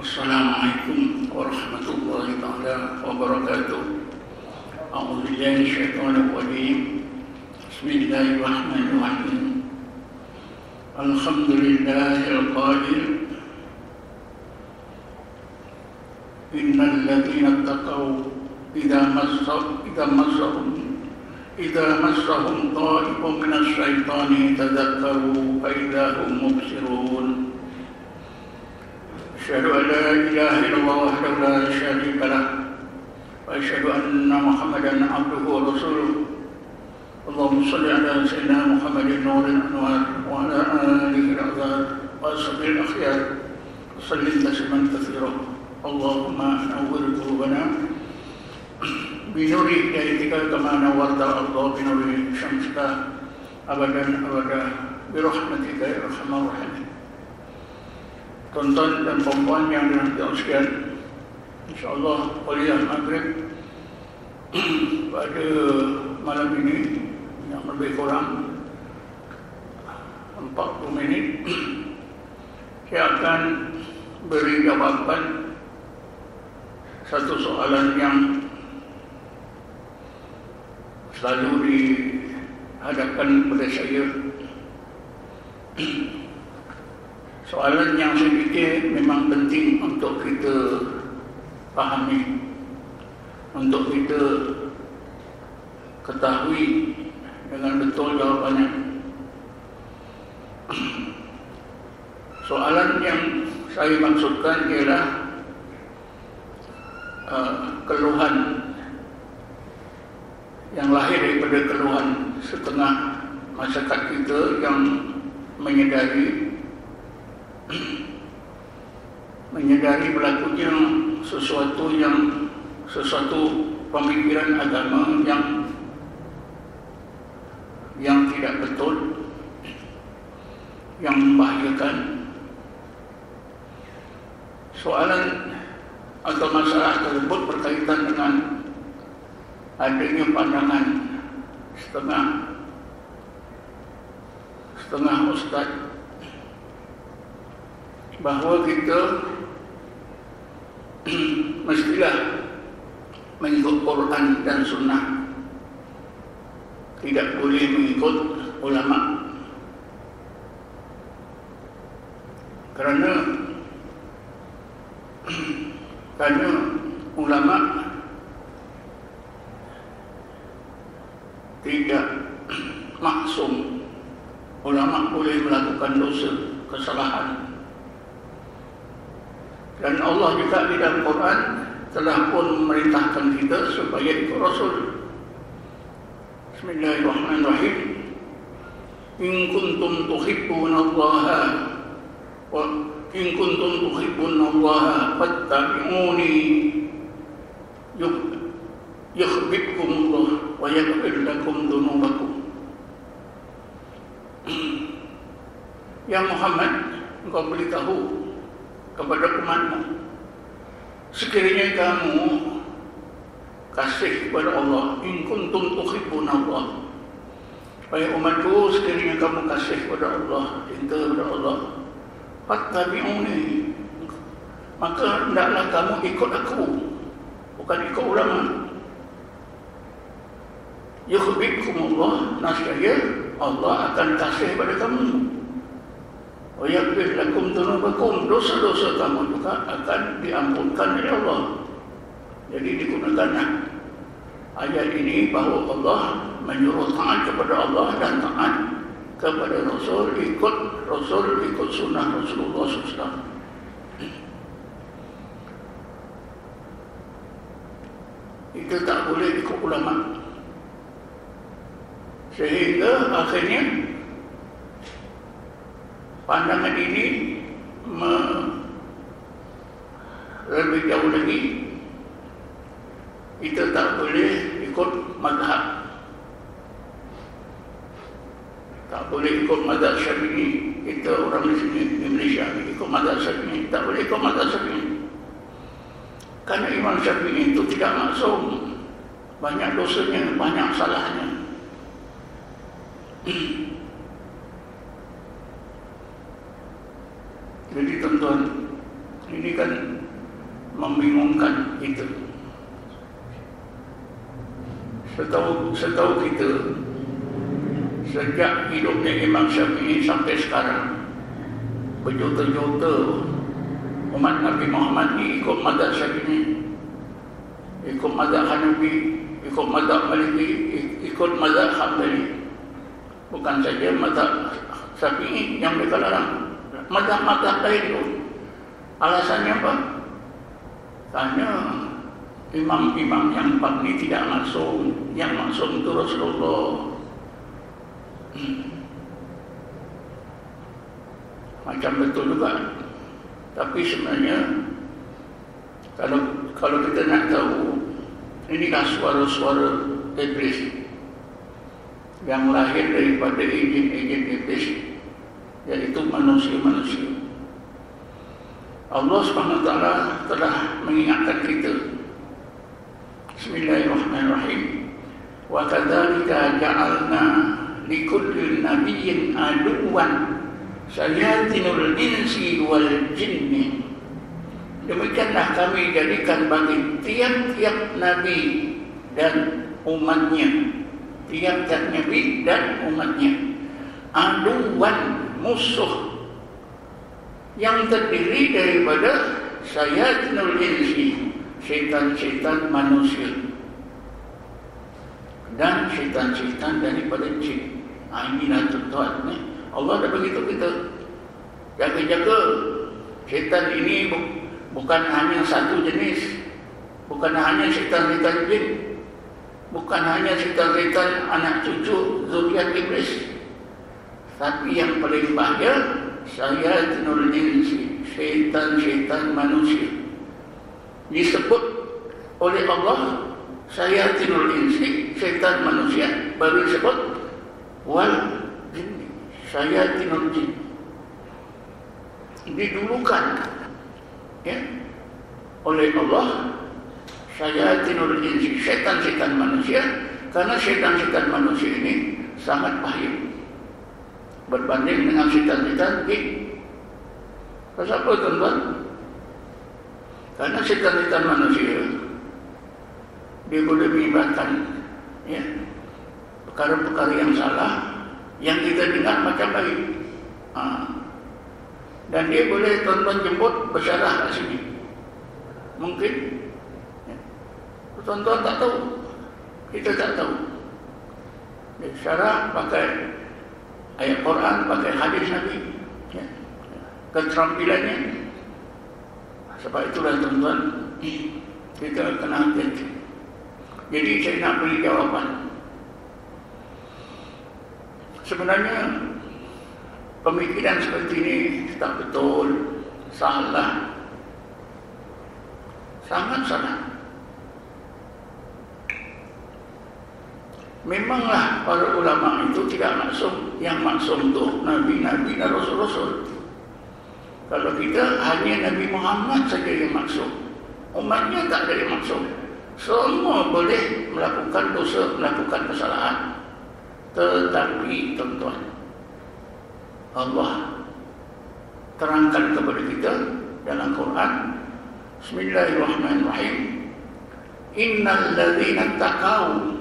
Assalamualaikum warahmatullahi taala wabarakatuh. A'udzu billahi minasyaitonir rajim. Bismillahirrahmanirrahim. Alhamdulillahil qadir. Innal ladzina taqaw idza massahum ta'ifun minas syaitani tadzakkaru fa idza hum mubsirun. Asyhadu an la ilaha illallah wahdahu la syarika lah wa asyhadu anna Muhammadan abduhu wa rasuluh. Allahumma shalli ala sayyidina Muhammadin nuril anwar wa ala alihi al-azhar wa ashabil akhyar wa sallim tasliman katsiran. Allahumma nawwir qulubana bi nuri hidayatika kama nawwarta Allah bi nuri syamsika abadan abada bi rahmatika ya arhamar rahimin. Tuan-tuan dan puan-puan yang dirahmati Allah sekalian, insyaAllah kuliah maghrib pada malam ini yang lebih kurang 40 minit saya akan beri jawaban satu soalan yang selalu dihadapkan kepada saya. Soalan yang saya fikir memang penting untuk kita pahami, untuk kita ketahui dengan betul jawapannya. Soalan yang saya maksudkan ialah keluhan yang lahir daripada keluhan setengah masyarakat kita yang menyedari berlakunya sesuatu pemikiran agama yang tidak betul, yang membahayakan. Soalan atau masalah tersebut berkaitan dengan adanya pandangan setengah ustaz bahawa kita mestilah mengikut Quran dan Sunnah, tidak boleh mengikut ulama, kerana ulama tidak maksum. Ulama boleh melakukan dosa, kesalahan. Dan Allah juga di dalam Quran telah pun memerintahkan kita supaya ikut Rasul. Bismillahirrahmanirrahim. In kuntum tuhibbunallaha wa in kuntum tuhibbunallaha fattabi'uni yuhibbukumullah wa yaghfir lakum dzunubakum. Ya Muhammad, engkau beritahu kepada umatmu, sekiranya kamu kasih kepada Allah, in kuntum tuhibbunallah, wahai umatku, sekiranya kamu kasih kepada Allah, cinta kepada Allah, fattabi'uni, maka hendaklah kamu ikut aku, bukan ikut ulama. Yuhibbukumullah, nascaya Allah akan kasih kepada kamu. Wa yaghfir lakum dzunubakum, dosa-dosa kamu juga akan diampunkan oleh Allah. Jadi digunakanlah ayat ini bahawa Allah menyuruh taat kepada Allah dan taat kepada Rasul, ikut sunnah Rasulullah SAW. Itu tak boleh ikut ulama, sehingga akhirnya pandangan ini lebih jauh lagi. Kita tak boleh ikut mazhab, tak boleh ikut mazhab Syafi'i. Kita orang di sini di Malaysia ikut mazhab Syafi'i, tak boleh ikut mazhab Syafi'i, karena Imam Syafi'i itu tidak maksum, banyak dosanya, banyak salahnya. Jadi tuan-tuan, ini Ini kan membingungkan kita. Setahu kita, sejak hidupnya Imam Syafi'i sampai sekarang, berjuta-juta umat Nabi Muhammad ni ikut mazhab Syafi'i, ikut mazhab Hanafi, ikut mazhab Maliki, ikut mazhab Hambali. Bukan saja mazhab Syafi'i yang mereka larang, mazhab-mazhab lain tu. Alasannya apa? Karena imam-imam yang empat ni tidak maksum. Yang maksum itu Rasulullah. Macam betul juga. Tapi sebenarnya kalau kita nak tahu, inilah suara-suara iblis yang lahir daripada izin-izin iblis, iaitu manusia-manusia. Allah SWT telah mengingatkan kita. Bismillahirrahmanirrahim. Wa kadzalika ja'alna likulli nabiyyin aduwwan syayatinul insi wal jinni. Demikianlah kami jadikan bagi tiap-tiap nabi dan umatnya, tiap-tiap nabi dan umatnya, aduwan, musuh yang terdiri daripada syayatinul insi, syaitan-syaitan manusia, dan syaitan-syaitan daripada jin. Inilah tuan-tuan, Allah dah beritahu kita, jaga-jaga. Syaitan ini bukan hanya satu jenis, bukan hanya syaitan-syaitan jin, bukan hanya syaitan-syaitan anak cucu zuriat iblis, tapi yang paling bahaya syayatinul insi, syaitan-syaitan manusia. Disebut oleh Allah syayatinul insi, syaitan manusia, baru disebut wal jinni, syayatinul jin. Didulukan oleh Allah syayatinul insi, syaitan-syaitan manusia, karena syaitan-syaitan manusia ini sangat bahaya berbanding dengan syaitan-syaitan jin. Pasal apa tuan-tuan? Karena syaitan-syaitan manusia dia boleh menyebabkan perkara-perkara yang salah yang kita dengar macam baik. Dan dia boleh tuan-tuan jemput bersyarah kat sini. Mungkin tuan-tuan tak tahu, kita tak tahu. Dia syarah pakai ayat Quran, pakai hadis Nabi, keterampilannya. Sebab itulah tuan-tuan, kita kena hati-hati. Jadi saya nak beri jawapan. Sebenarnya pemikiran seperti ini tak betul, salah, sangat salah. Memanglah para ulama itu tidak maksum. Yang maksum itu Nabi-Nabi dan Rasul-Rasul. Kalau kita hanya Nabi Muhammad saja yang maksum, umatnya tak ada yang maksum. Semua boleh melakukan dosa, melakukan kesalahan. Tetapi tuan-tuan, Allah terangkan kepada kita dalam Quran, Bismillahirrahmanirrahim, Innal ladzina taqaw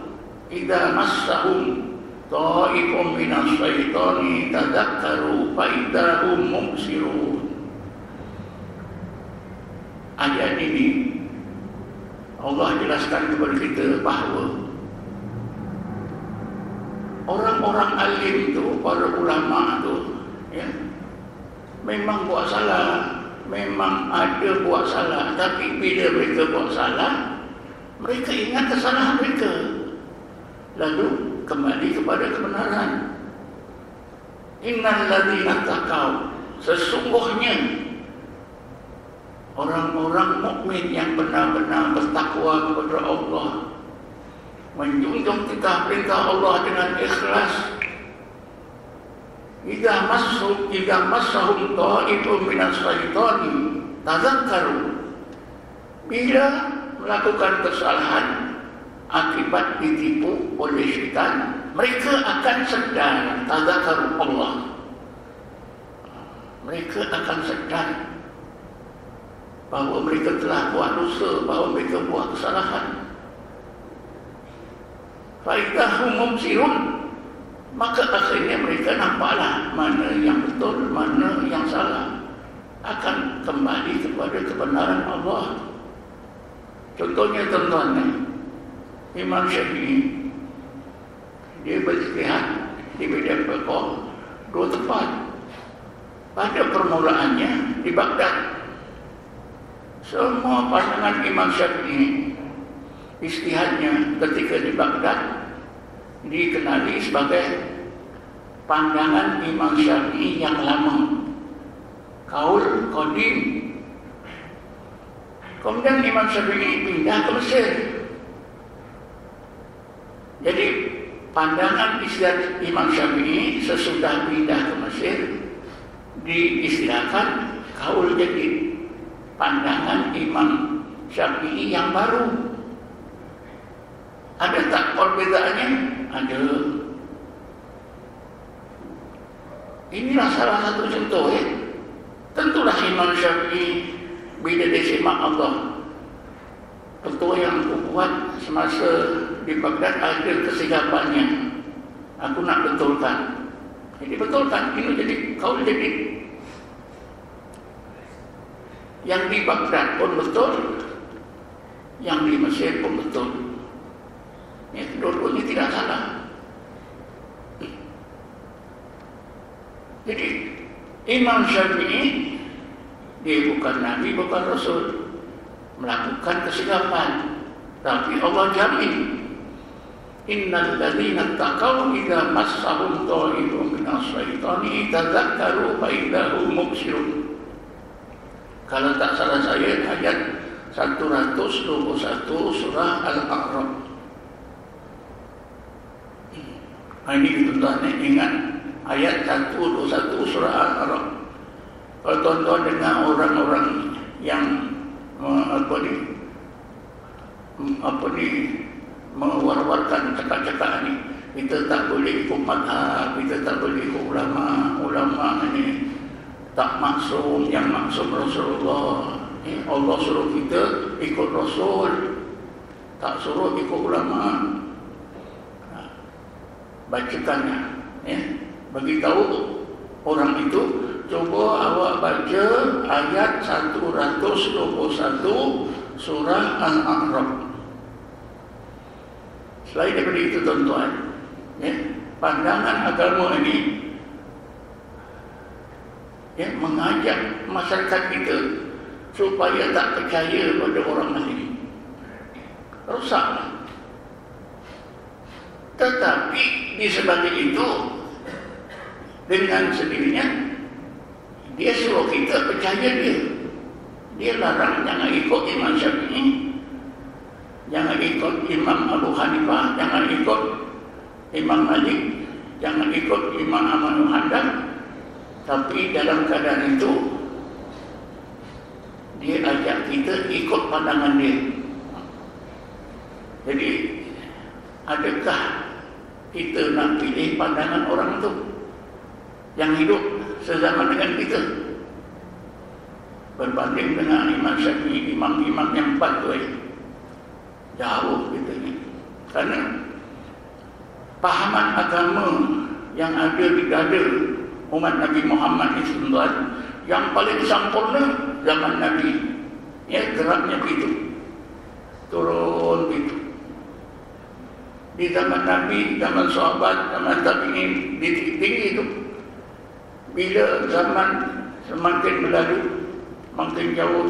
idza massahum ta'ifun minas syaitani tadzakkaru fa idza hum mubsirun. Ayat ini Allah jelaskan kepada kita bahawa orang-orang alim itu, para ulama itu, memang buat salah, memang ada buat salah, tapi bila mereka buat salah, mereka ingat kesalahan mereka, lalu kembali kepada kebenaran. Innal ladzina taqaw, sesungguhnya orang-orang mukmin yang benar-benar bertakwa kepada Allah, menjunjung perintah Allah dengan ikhlas. Idza massahum ta'ifun minas syaitani tadzakkaru, bila melakukan kesalahan akibat ditipu oleh syaitan, mereka akan sedar. Tadzakkaru Allah, mereka akan sedar. bahawa mereka telah buat dosa, bahawa mereka buat kesalahan. Faidahum mubsirun, maka akhirnya mereka nampaklah mana yang betul, mana yang salah, akan kembali kepada kebenaran Allah. Contohnya tuan-tuan, Imam Syafi'i, dia berijtihad di bidang fiqh dua tempat. Pada permulaannya di Baghdad. Semua pandangan Imam Syafi'i, ijtihadnya ketika di Baghdad dikenali sebagai pandangan Imam Syafi'i yang lama, kaul qadim. Kemudian Imam Syafi'i pindah ke Mesir. Jadi pandangan ijtihad Imam Syafi'i sesudah pindah ke Mesir diistilahkan kaul jadid, pandangan Imam Syafi'i yang baru. Ada tak perbedaannya? Ada. Inilah salah satu contoh ya. Tentulah Imam Syafi'i bila dia semak Allah, ketua yang kuat semasa di Baghdad, ada kesigapannya. Aku nak betulkan. Jadi betulkan, ini jadi kaul jadi. Yang di Baghdad pun betul, yang di Mesir pun betul. Ya, dua-duanya tidak salah. Jadi Imam Syafi'i, dia bukan Nabi, bukan Rasul, melakukan kesilapan, tapi Allah jamin. Innal ladzina taqaw idza massahum ta'ifun minas syaitani tadzakkaru fa idahum mubsirun. Kalau tak salah saya ayat 121 surah Al-A'raf. Ini tuan-tuan ingat ayat 121 surah Al-A'raf. Kalau tuan-tuan dengar orang-orang yang mewar-warkan cakap-cakap ni, kita tak boleh ikut madhab, kita tak boleh ikut ulama ni tak maksum, yang maksum Rasulullah. Allah suruh kita ikut Rasul, tak suruh ikut ulama. Bacakannya, beritahu orang itu, cuba awak baca ayat 121 surah Al-A'raf. Selain daripada itu tuan-tuan, pandangan agama ini mengajak masyarakat kita supaya tak percaya pada orang lain. Rusaklah. Tetapi di sebalik itu, dengan sendirinya dia suruh kita percaya dia. Dia larang jangan ikut Imam Syafi'i, jangan ikut Imam Abu Hanifah, jangan ikut Imam Malik, jangan ikut Imam Ahmad bin Hanbal. Tapi dalam keadaan itu, dia ajak kita ikut pandangan dia. Jadi, adakah kita nak pilih pandangan orang itu yang hidup sezaman dengan kita, berbanding dengan Imam Syafi'i, imam-imam yang empat tu jauh kita ni. Kerana pahaman agama yang ada di dada umat Nabi Muhammad SAW yang paling sempurna zaman Nabi, geraknya begitu, turun begitu. Di zaman Nabi, zaman sahabat, zaman tabi'in, di titik tinggi itu. Bila zaman semakin berlalu, makin jauh.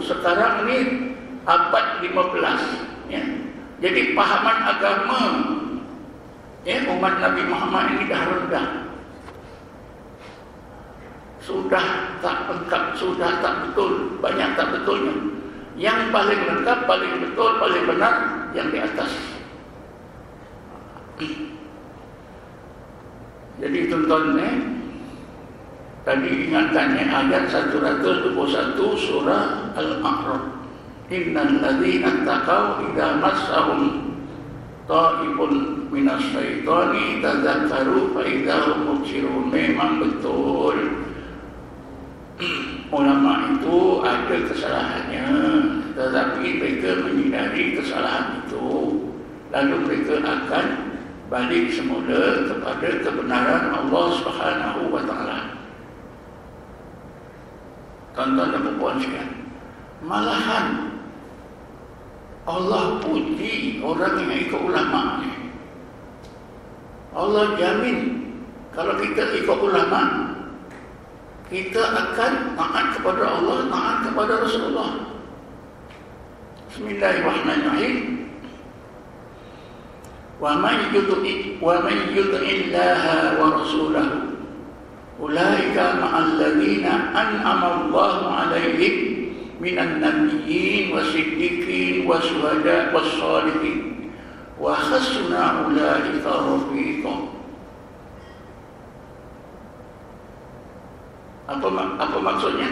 Sekarang ni abad 15. Jadi pahaman agama umat Nabi Muhammad ini dah rendah. Sudah tak lengkap, sudah tak betul, banyak tak betulnya. Yang paling lengkap, paling betul, paling benar yang di atas. Jadi tuan-tuan tadi ingatannya ayat 121 surah Al-A'raf. Innal ladzina taqaw idza massahum ta'ifun minas syaitani tadzakkaru fa idza hum mubsirun. Memang betul ulama itu ada kesalahannya, tetapi mereka menyadari kesalahan itu, lalu mereka akan balik semula kepada kebenaran Allah Subhanahu wa taala. Tuan-tuan dan puan sekalian, malahan Allah puji orang yang ikut ulama ni. Allah jamin kalau kita ikut ulama, kita akan taat kepada Allah, taat kepada Rasulullah. Bismillahirrahmanirrahim. Wa man yuti'illaha wa rasulahu ulaika ma'al ladzina an'ama Allahu 'alaihim minan nabiyyin wasiddiqin wasyuhada wassalihin wa hasuna ulaika rafiqa. Apa maksudnya?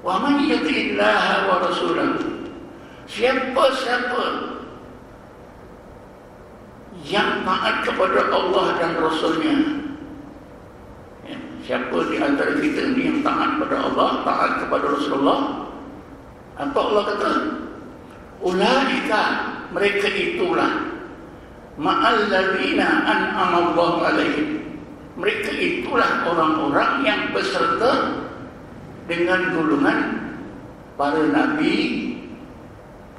Wa man yuti'illaha wa rasulahu, siapa-siapa yang taat kepada Allah dan Rasulnya. Siapa di antara kita ni yang taat kepada Allah, taat kepada Rasulullah? Apa Allah kata? Ulaika, mereka itulah ma'al ladzina an'ama Allahu 'alaihim. Mereka itulah orang-orang yang beserta dengan golongan para nabi,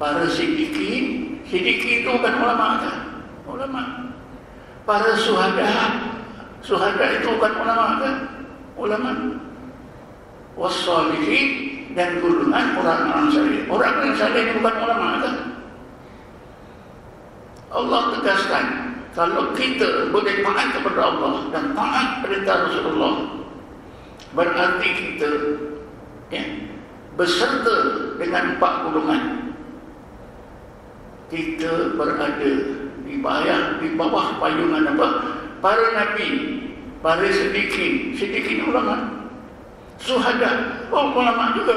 para siddiqin. Siddiqin itu bukan ulama kan? Ulama. Para syuhada. Syuhada itu bukan ulama kan? Ulama. Wassalihin, dan golongan orang-orang saleh. Orang-orang saleh itu bukan ulama kan? Allah tegaskan, kalau kita boleh taat kepada Allah dan taat perintah Rasulullah, berarti kita beserta dengan 4 golongan. Kita berada di bawah payungan apa? Para nabi, para siddiqin. Siddiqin ulama. Syuhada, ulama juga.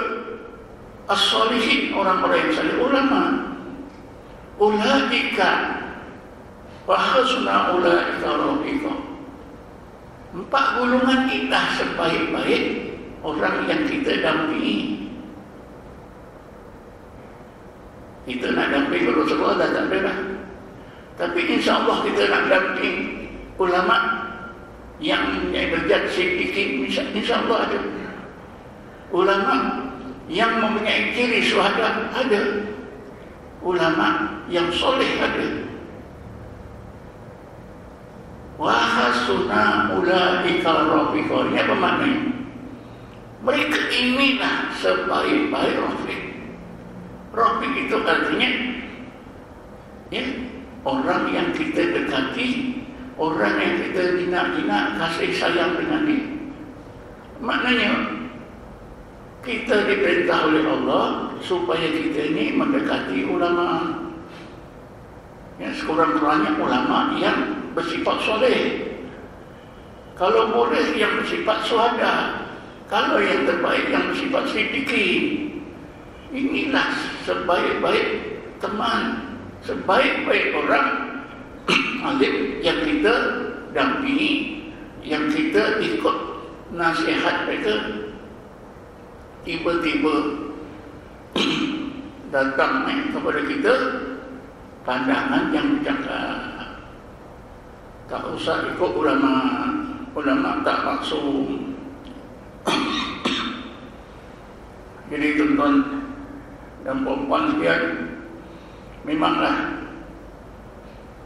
As-salihin, orang-orang yang saleh, ulama. Ulaika wa hasuna ulaika rafiqa. 4 golongan inilah sebaik-baik orang yang kita dampingi. Kita nak damping Rasulullah dah tak ada dah. Tapi insya-Allah kita nak damping ulama yang berjat siddiqin, insya-Allah ada. Ulama yang mempunyai ciri syuhada ada. Ulama yang soleh ada. Wa hasuna ulaika rafiqa. Ini apa maknanya? Mereka inilah sebaik-baik rafiq. Rafiq itu artinya orang yang kita dekati, orang yang kita bina kasih sayang dengan dia. Maknanya kita diperintah oleh Allah supaya kita ini mendekati ulama. Sekurang-kurangnya ulama yang bersifat soleh. Kalau boleh yang bersifat syuhada. Kalau yang terbaik yang bersifat siddiqin. Inilah sebaik-baik teman, sebaik-baik orang alim yang kita dampingi, yang kita ikut nasihat mereka. Tiba-tiba datang kepada kita pandangan yang bercakap, tak usah ikut ulama, ulama tak maksum. Jadi tuan-tuan dan puan-puan sekalian, memanglah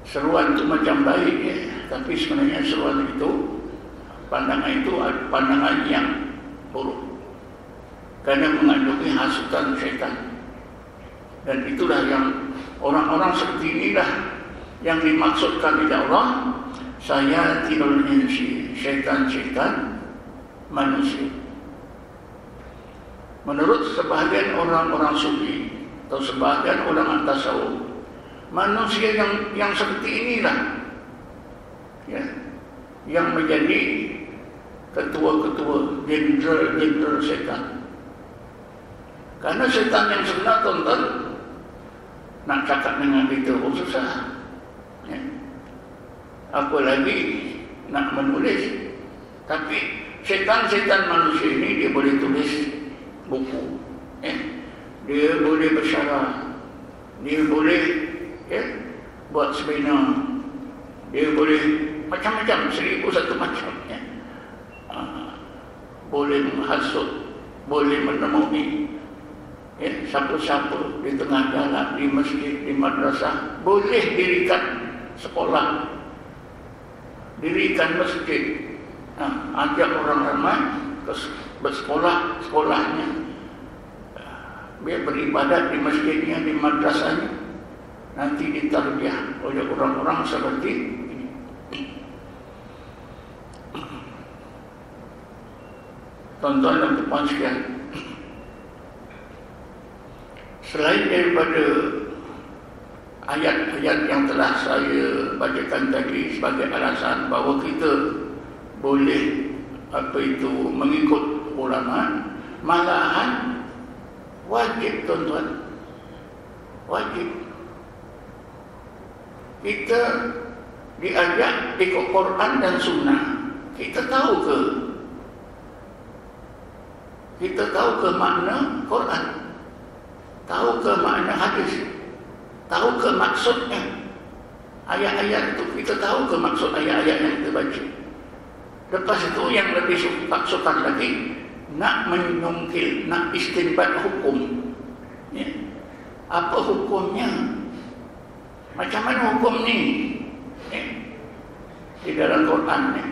seruan itu macam baik tapi sebenarnya seruan itu, pandangan itu pandangan yang buruk, karena mengandungi hasutan syaitan. Dan itulah yang orang-orang seperti inilah yang dimaksudkan oleh Allah, saya tidak insi, syaitan-syaitan manusia. Menurut sebahagian orang-orang sufi atau sebahagian orang tasawuf, manusia yang seperti inilah yang menjadi ketua-ketua, jenderal setan. Karena setan yang sebenar, tuan-tuan, nak cakap dengan kita susah. Apalagi nak menulis. Tapi setan-setan manusia ini dia boleh tulis buku, dia boleh bersyarah, dia boleh buat seminar, dia boleh macam-macam, 1001 macam, boleh menghasut, boleh menemui siapa-siapa di tengah jalan, di masjid, di madrasah, boleh dirikan sekolah, dirikan masjid, ajak orang ramai ke bersekolah, sekolahnya, biar beribadat di masjidnya, di madrasahnya, nanti ditarbiyah oleh orang-orang seperti ini. Tuan-tuan dan puan sekalian, selain daripada ayat-ayat yang telah saya bacakan tadi sebagai alasan bahawa kita boleh mengikut ulama, malahan wajib, tuan-tuan, wajib kita diajak ikut Quran dan Sunnah. Kita tahu ke makna Quran, tahu ke makna hadis, tahu ke maksudnya ayat-ayat itu, kita tahu ke maksud ayat-ayat yang kita baca. Lepas itu yang lebih sukar lagi, nak menyungkil, nak istinbat hukum, apa hukumnya, macam mana hukum ni di dalam Quran ni.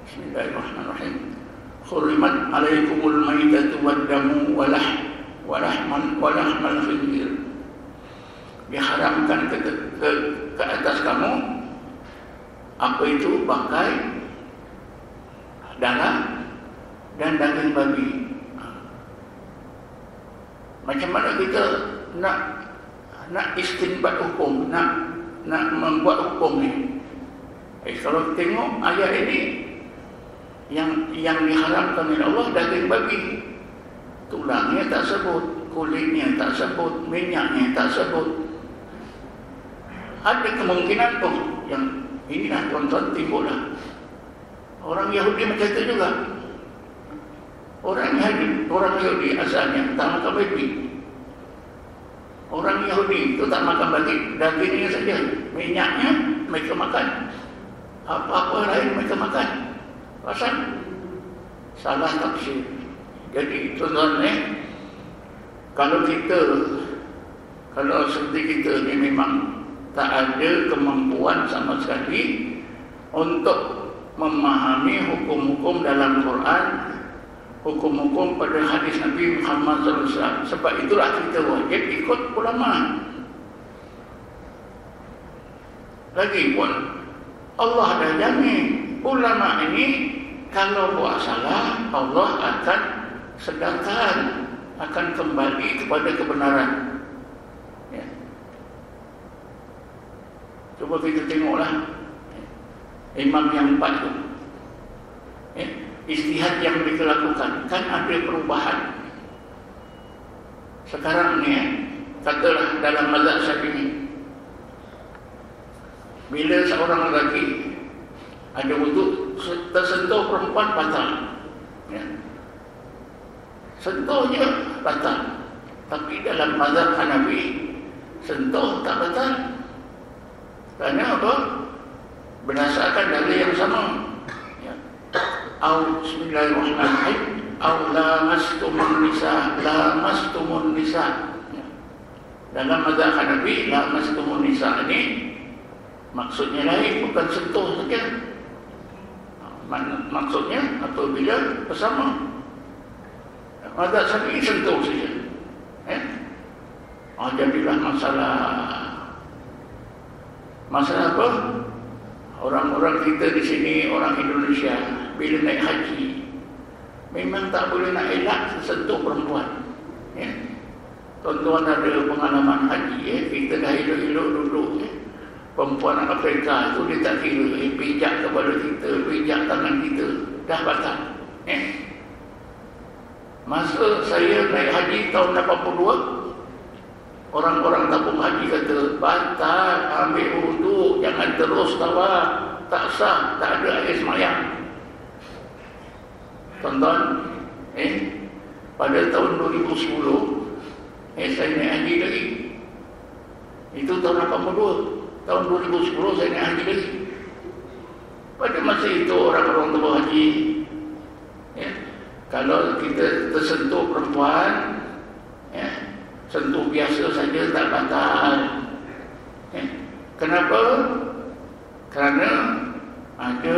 Bismillahirrahmanirrahim. Hurrimat alaikumul maitatu waddamu walahmal khinzir. Diharamkan ke atas kamu apa itu bangkai, darah dan daging babi. Macam mana kita nak istinbat hukum, nak membuat hukum ni? Kalau tengok ayat ini, yang diharamkan oleh Allah daging babi, tulangnya tak sebut, kulitnya tak sebut, minyaknya tak sebut. Ada kemungkinan yang inilah, tuan-tuan, timbullah orang Yahudi macam itu juga. Orang Yahudi asalnya tak makan babi. Orang Yahudi itu tak makan babi, dagingnya saja, minyaknya mereka makan, apa-apa lain mereka makan. Pasal salah tafsir. Jadi tuan-tuan, kalau seperti kita ni memang tak ada kemampuan sama sekali untuk memahami hukum-hukum dalam Quran, hukum-hukum pada hadis Nabi Muhammad SAW. Sebab itulah kita wajib ikut ulama. Lagipun Allah dah jamin ulama ini kalau buat salah, Allah akan sedarkan, akan kembali kepada kebenaran. Cuba kita tengoklah imam yang 4 tu, ijtihad yang mereka lakukan, kan ada perubahan. Sekarang ni katalah dalam mazhab Syafi'i, bila seorang lelaki ada wuduk, tersentuh perempuan batal, sentuhnya batal. Tapi dalam mazhab Hanafi, sentuh tak batal. Kerana apa? Berdasarkan dalil yang sama. Bismillahirrahmanirrahim. Lamastumun nisa. Dalam mazhab Hanafi, lamastumun nisa ini maksudnya lain, bukan sentuh saja. Maksudnya apabila bersama. Mazhab Syafi'i sentuh saja. Jadilah masalah apa? Orang-orang kita di sini, orang Indonesia, bila naik haji, memang tak boleh nak elak sentuh perempuan. Tuan-tuan ada pengalaman haji, kita dah elok-elok duduk. Perempuan Afrika itu dia tak kira, pijak kepada kita, pijak tangan kita, dah batal. Masa saya naik haji tahun 82, orang-orang kampung haji kata, batal, ambil wuduk, jangan terus tawaf, tak sah, tak ada air semayang. Tuan-tuan, pada tahun 2010, saya naik haji lagi. Itu tahun 82. Tahun 2010 saya naik haji lagi. Pada masa itu orang-orang tua haji, kalau kita tersentuh perempuan, sentuh biasa saja tak batal. Kenapa? Kerana ada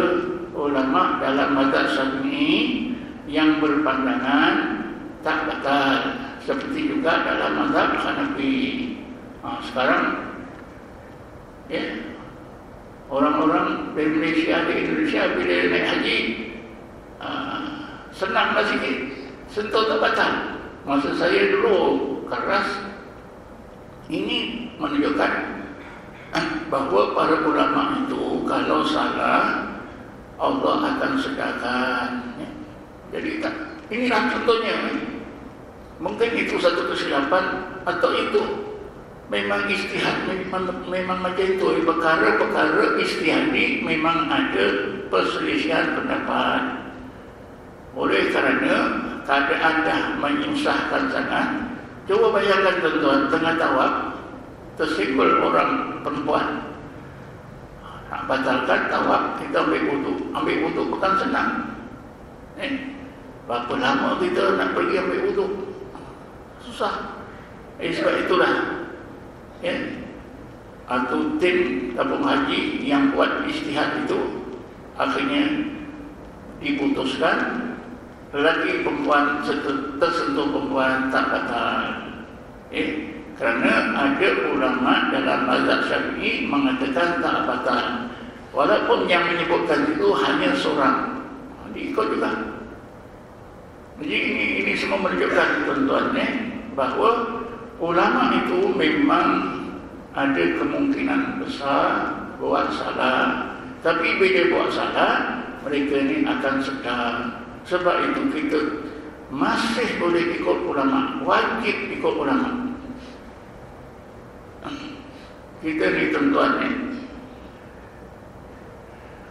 ulama dalam mazhab Syafi'i yang berpandangan tak batal, seperti juga dalam mazhab Hanafi. Sekarang orang-orang dari Malaysia, di Indonesia bila naik haji senanglah sikit, sentuh tak batal. Masa saya dulu keras. Ini menunjukkan bahawa para ulama itu kalau salah Allah akan sedarkan. Jadi inilah contohnya. Mungkin itu satu kesilapan atau itu memang ijtihad, memang macam itu. Perkara-perkara ijtihadi memang ada perselisihan pendapat. Oleh kerana keadaan dah menyusahkan sangat. Coba bayangkan tuan-tuan, tengah tawaf tersimbol orang perempuan. Nak batalkan tawaf, kita ambil wuduk. Ambil wuduk bukan senang. Berapa lama kita nak pergi ambil wuduk? Susah. Sebab itulah atau tim tabung haji yang buat ijtihad itu akhirnya diputuskan lelaki perempuan tersentuh perempuan tak batal. Kerana ada ulama dalam mazhab Syafi'i mengatakan tak batal. Walaupun yang menyebutkan itu hanya seorang, diikut juga. Jadi ini semua menunjukkan tuan-tuan bahawa ulama itu memang ada kemungkinan besar buat salah. Tapi bila buat salah, mereka ini akan sedar. Sebab itu kita masih boleh ikut ulama, wajib ikut ulama. Kita ni tuan-tuan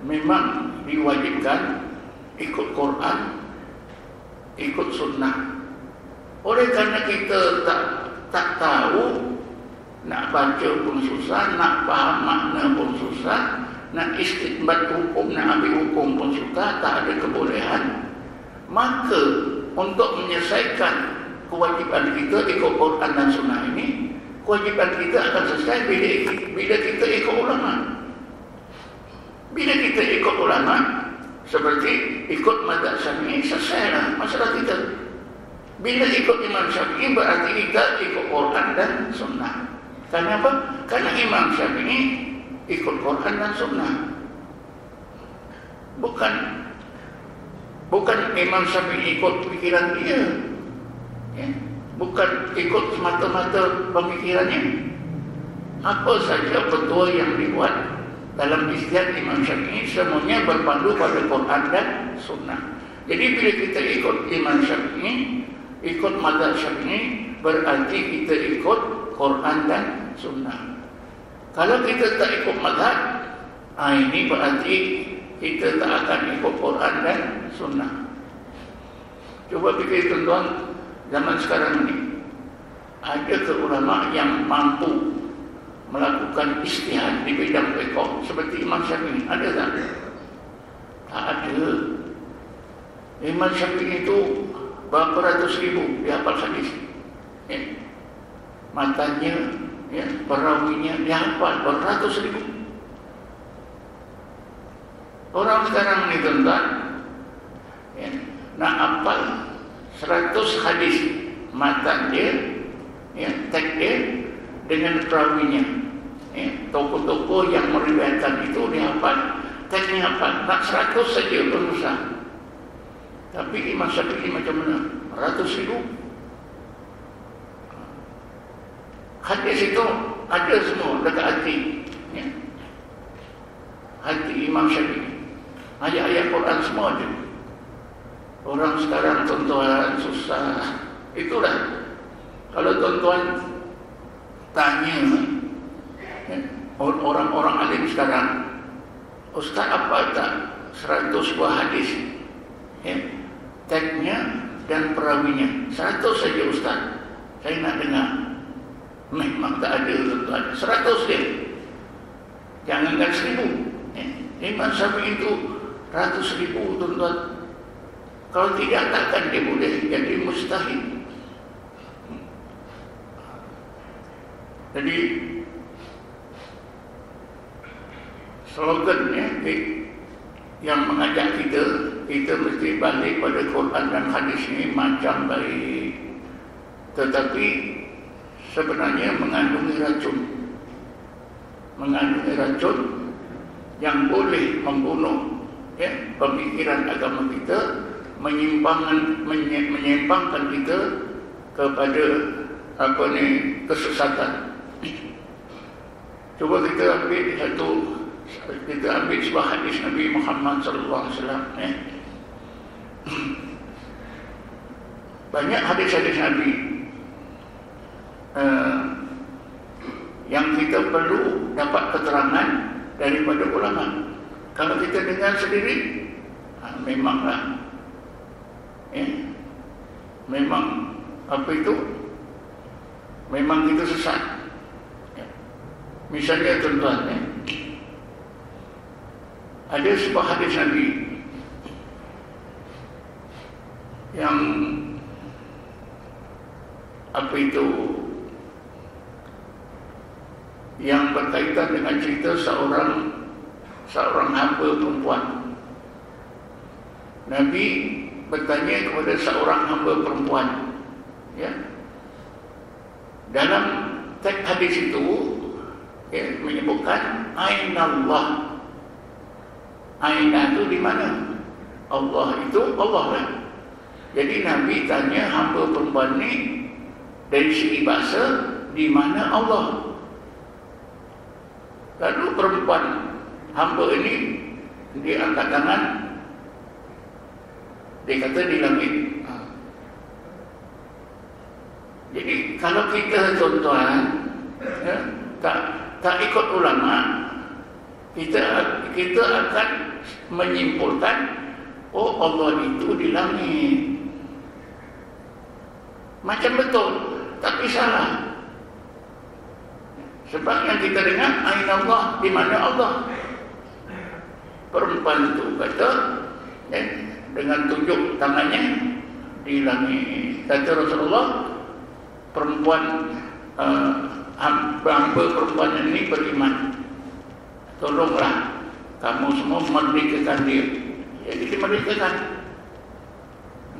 memang diwajibkan ikut Quran, ikut sunnah. Oleh kerana kita tak tahu, nak baca pun susah, nak faham makna pun susah, nak istinbat hukum, nak ambil hukum pun susah, tak ada kebolehan. Maka untuk menyelesaikan kewajiban kita ikut Quran dan sunnah ini, kewajiban kita akan selesai bila kita ikut ulama. Bila kita ikut ulama, seperti ikut mazhab Syafi'i, selesailah masalah kita. Bila ikut Imam Syafi'i berarti kita ikut Quran dan sunnah. Kenapa? Karena Imam Syafi'i ikut Quran dan sunnah. Bukan Imam Syafi'i ikut pikiran dia. Bukan ikut semata-mata pemikirannya. Apa saja petua yang dibuat dalam ijtihad Imam Syafi'i semuanya berpandu pada Quran dan sunnah. Jadi bila kita ikut Imam Syafi'i, ikut mazhab Syafi'i, berarti kita ikut Quran dan sunnah. Kalau kita tak ikut mazhab, ini berarti kita tak akan ikut Quran dan sunnah. Coba fikir tuan-tuan, zaman sekarang ini ada ke ulama yang mampu melakukan ijtihad di bidang fiqh seperti Imam Syafi'i? Ada tak? Tak ada. Imam Syafi'i itu berapa ratus ribu dia hafal hadis. Matanya, perawinya dia hafal beratus ribu. Orang sekarang ni tuan-tuan nak hafal 100 hadis, matan dia, teks dia dengan perawinya. Tokoh-tokoh yang meriwayatkan itu dia hafal, teksnya hafal. Nak 100 saja pun susah. Tapi Imam Syafi'i macam mana? Ratus ribu. Hadis itu ada semua dekat hati. Hati Imam Syafi'i. Ayat-ayat Quran semua ada. Orang sekarang tuan-tuan susah. Itulah. Kalau tuan-tuan tanya orang-orang alim sekarang, Ustaz apa tak 100 buah hadis? teknya dan perawinya. 100 saja Ustaz. Saya nak dengar. Memang tak ada tuan-tuan. 100 dia. Jangankan 1000. Imam Syafi'i itu ratus ribu tuan-tuan. Kalau tidak, takkan dia boleh jadi mustahil. Jadi slogannya yang mengajak kita mesti balik pada Quran dan hadis ini macam baik, tetapi sebenarnya mengandungi racun yang boleh membunuh pemikiran agama kita, menyimpangkan kita kepada kesesatan. Coba kita ambil sebuah hadis Nabi Muhammad sallallahu alaihi wasallam. Banyak hadis-hadis Nabi yang kita perlu dapat keterangan daripada ulama. Kalau kita dengar sendiri, memanglah memang apa itu? Memang kita sesat. Misalnya tuan-tuan, ada sebuah hadis Nabi yang apa itu, yang berkaitan dengan cerita seorang hamba perempuan. Nabi bertanya kepada seorang hamba perempuan, ya. Dalam teks hadis itu menyebutkan Aina Allah. Aina itu di mana? Allah itu Allah lah. Jadi Nabi tanya hamba perempuan ni dari segi bahasa, di mana Allah? Lalu perempuan hamba ini dia angkat tangan, dia kata di langit. Jadi kalau kita tuan-tuan tak ikut ulama, kita akan menyimpulkan, oh Allah itu di langit. Macam betul, tapi salah. Sebab yang kita dengar, Aina Allah, di mana Allah? Perempuan itu kata, dengan tunjuk tangannya, di langit. Kata Rasulullah, perempuan hamba perempuan ini beriman. Tolonglah kamu semua merdekakan dia. Jadi dimerdekakan,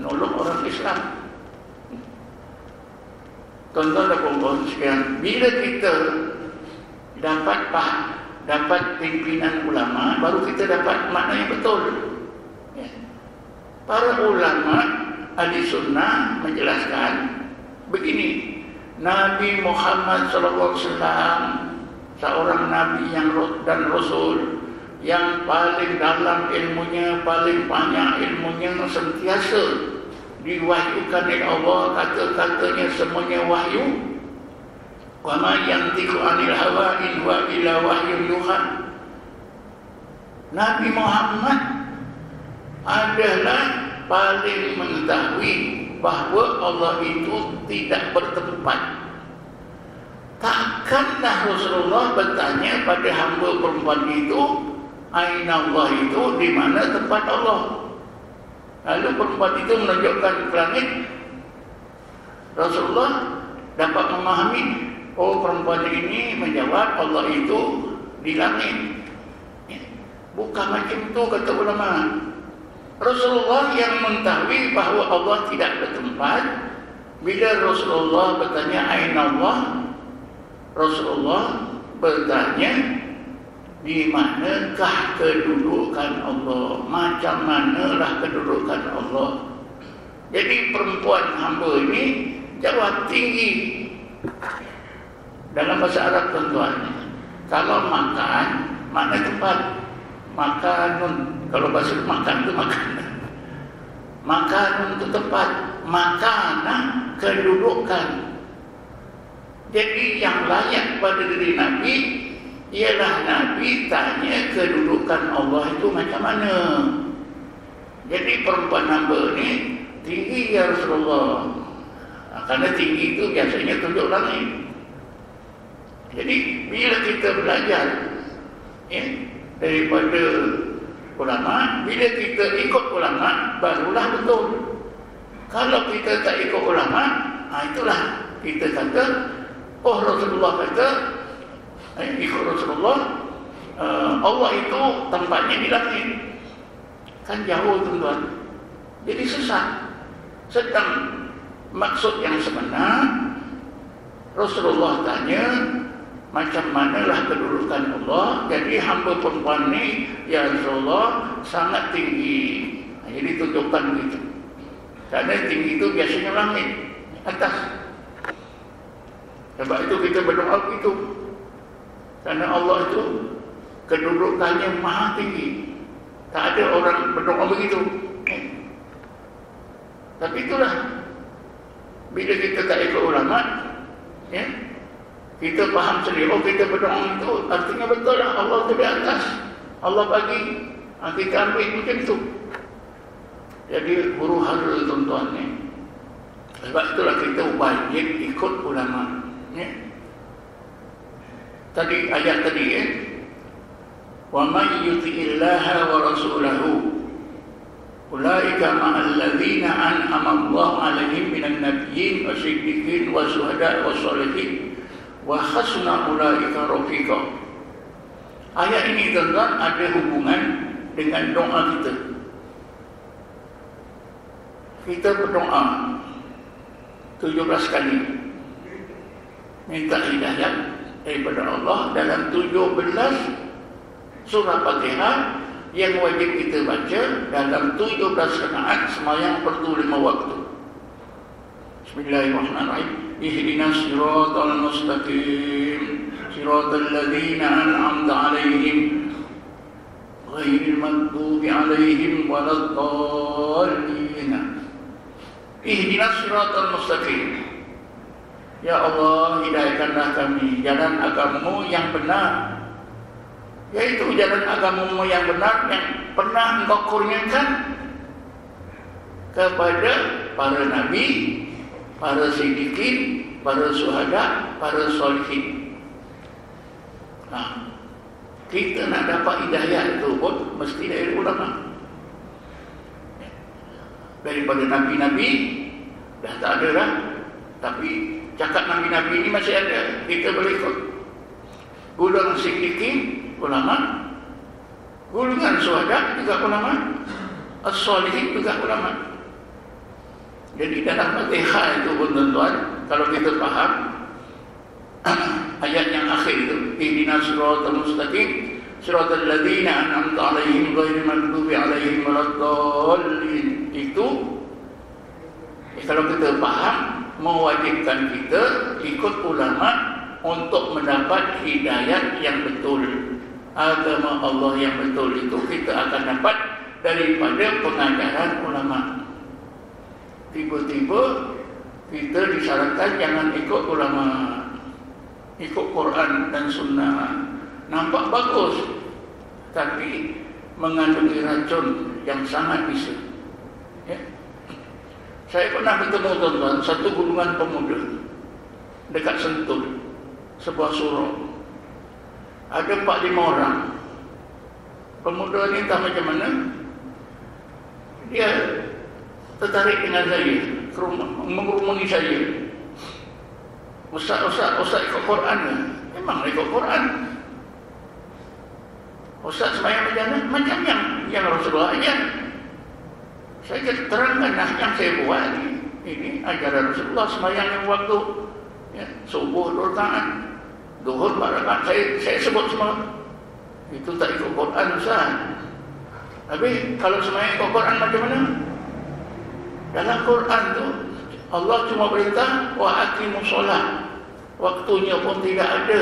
menolong orang Islam. Tuan-tuan dan puan-puan sekalian, bila kita dapat pimpinan ulama, baru kita dapat makna yang betul. Para ulama ahli sunnah menjelaskan begini, Nabi Muhammad SAW seorang Nabi dan Rasul yang paling dalam ilmunya, paling banyak ilmunya, sentiasa diwahyukan oleh Allah, kata-katanya semuanya wahyu. Wa ma yantiqu 'anil hawa in huwa illa wahyun yuha. Nabi Muhammad adalah paling mengetahui bahawa Allah itu tidak bertempat. Takkanlah Rasulullah bertanya pada hamba perempuan itu, Aina Allah itu, di mana tempat Allah? Lalu perempuan itu menunjukkan ke langit. Rasulullah dapat memahami, oh perempuan ini menjawab Allah itu di langit. Bukan macam itu kata ulama. Rasulullah yang mengetahui bahawa Allah tidak bertempat. Bila Rasulullah bertanya Aina Allah, Rasulullah bertanya, di manakah kedudukan Allah? Macam manalah kedudukan Allah? Jadi perempuan hamba ini jawab tinggi. Dalam bahasa Arab tuan-tuan, kalau makan, makna tempat. Makanun, kalau bahasa makan itu makanan. Makanun itu tempat. Makanan kedudukan. Jadi yang layak pada diri Nabi ialah Nabi tanya kedudukan Allah itu macam mana. Jadi perempuan hamba ini tinggi ya Rasulullah. Karena tinggi itu biasanya tunjuk langit. Jadi bila kita belajar daripada ulama, bila kita ikut ulama, barulah betul. Kalau kita tak ikut ulama, itulah kita kata, oh Rasulullah kata, ikut Rasulullah, Allah itu tempatnya di langit. Kan jauh tuan-tuan. Jadi sesat. Sedang maksud yang sebenar, Rasulullah tanya, macam manalah kedudukan Allah. Jadi hamba perempuan ni, ya Rasulullah, sangat tinggi. Jadi tunjukkan begitu. Karena tinggi itu biasanya langit, atas. Sebab itu kita berdoa begitu. Karena Allah itu kedudukannya maha tinggi. Tak ada orang berdoa begitu. Tapi itulah, bila kita tak ikut ulama, kita faham sendiri, oh kita berdoa itu artinya betul lah, Allah itu di atas, Allah bagi, kita ambil macam itu. Jadi huru hara tuan-tuan ni. Sebab itulah kita wajib ikut ulama. Tadi ayat tadi wa may yuti'illaha wa rasulahu ulaika ma'al ladzina an'ama Allahu 'alaihim minan nabiyyin wasiddiqin wasyuhada wassalihin wa hasuna ulaika rafiqa. Ayat ini tuan-tuan ada hubungan dengan doa kita. Kita berdoa 17 kali minta hidayah daripada Allah dalam 17 surah Fatihah yang wajib kita baca dalam 17 rakaat sembahyang fardu 5 waktu. Bismillahirrahmanirrahim. Ihdinas siratal mustaqim siratal ladzina an'amta 'alaihim ghairil maghdubi 'alaihim waladdallin. Ihdinas siratal mustaqim. Ya Allah, hidayahkanlah kami jalan agamamu yang benar, yaitu jalan agamamu yang benar yang pernah engkau kurniakan kepada para nabi, para siddiqin, para syuhada, para sholihin. Kita nak dapat hidayah itu pun mesti dari ulama. Daripada nabi-nabi dah tak ada dah, tapi cakap nabi-nabi ini masih ada, kita boleh ikut. Golongan siddiqin ulama, golongan syuhada juga ulama, as-sholihin juga ulama. Jadi dalam Fatihah itu pun tuan-tuan, kalau kita faham ayat yang akhir itu, ihdinas siratal mustaqim siratal ladzina an'amta 'alaihim ghairil maghdubi 'alaihim waladdallin, itu kalau kita faham mewajibkan kita ikut ulama untuk mendapat hidayah yang betul. Agama Allah yang betul itu kita akan dapat daripada pengajaran ulama. Tiba-tiba kita disarankan jangan ikut ulama, ikut Quran dan Sunnah. Nampak bagus, tapi mengandung racun yang sangat bisa. Saya pernah bertemu tuan-tuan satu golongan pemuda dekat Sentul, sebuah surau. Ada 4-5 orang. Pemuda ni entah macam mana, dia tertarik dengan saya, ke rumah, mengerumuni saya. Ustaz ikut Quran ke? Memang ikut Quran. Ustaz sembahyang macam mana? Macam yang Rasulullah ajar. Saya terangkan yang saya buat ini ajaran Rasulullah, sembahyang yang waktu subuh 2 rakaat, zuhur 4 rakaat. Saya sebut semua. Itu tak ikut Quran Ustaz. Tapi kalau sembahyang ikut Quran macam mana? Dalam Quran tu Allah cuma perintah wa aqimus solat. Waktunya pun tidak ada.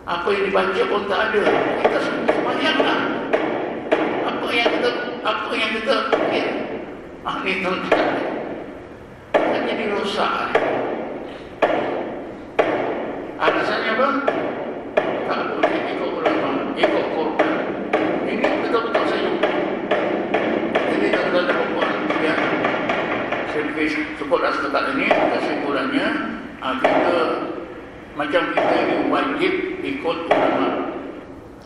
Apa yang dibaca pun tak ada. Kita sembahyanglah. Apa yang kita ini tuan-tuan jadi rosak. Alasannya apa? Tak boleh ikut ulama, ikut Quran. Ini betul-betul saya. Jadi tuan-tuan dan puan, cukuplah setakat ini. Kesimpulannya, kita macam kita ini wajib ikut ulama,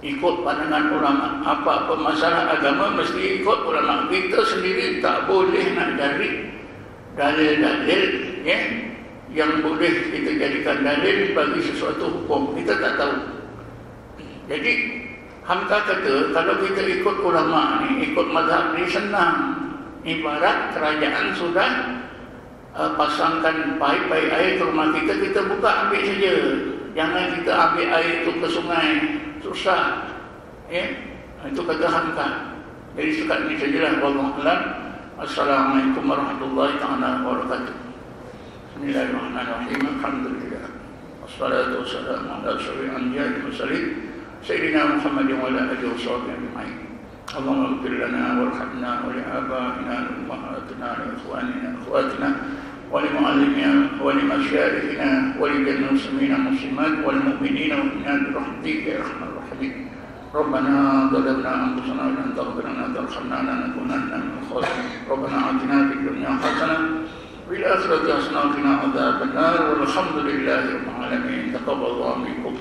ikut pandangan ulama. Apa-apa masalah agama mesti ikut ulama. Kita sendiri tak boleh nak cari dalil-dalil yang boleh kita jadikan dalil bagi sesuatu hukum. Kita tak tahu. Jadi Hamka kata kalau kita ikut ulama ni, ikut mazhab ni senang. Ibarat kerajaan sudah pasangkan paip-paip air ke rumah kita, kita buka ambil saja. Jangan kita ambil air itu ke sungai, susah. Itu kata Hamka. Jadi sekat ini sajalah. Wallahu a'lam. Assalamualaikum warahmatullahi taala wabarakatuh. Bismillahirrahmanirrahim. Alhamdulillah. Wassalatu wassalamu ala asyrafil anbiya'i wal mursalin sayyidina Muhammadin wa ala alihi washabbihi ajma'in. Allahumma ighfir lana warhamna wa li abaina wa ummahatina wa ikhwanina wa akhwatina wa li mu'allimina wa li masyayikhina wa li jami'il muslimina muslimat wal mu'minina wal mu'minat bi rahmatika ya arhamar rahimin. ربنا ظلمنا أنفسنا وإن تغفر لنا وترحمنا لنكونن من الخاسرين. ربنا آتنا في الدنيا حسنة وفي الآخرة حسنة وقنا عذاب النار والحمد لله رب العالمين. تقبل الله منكم.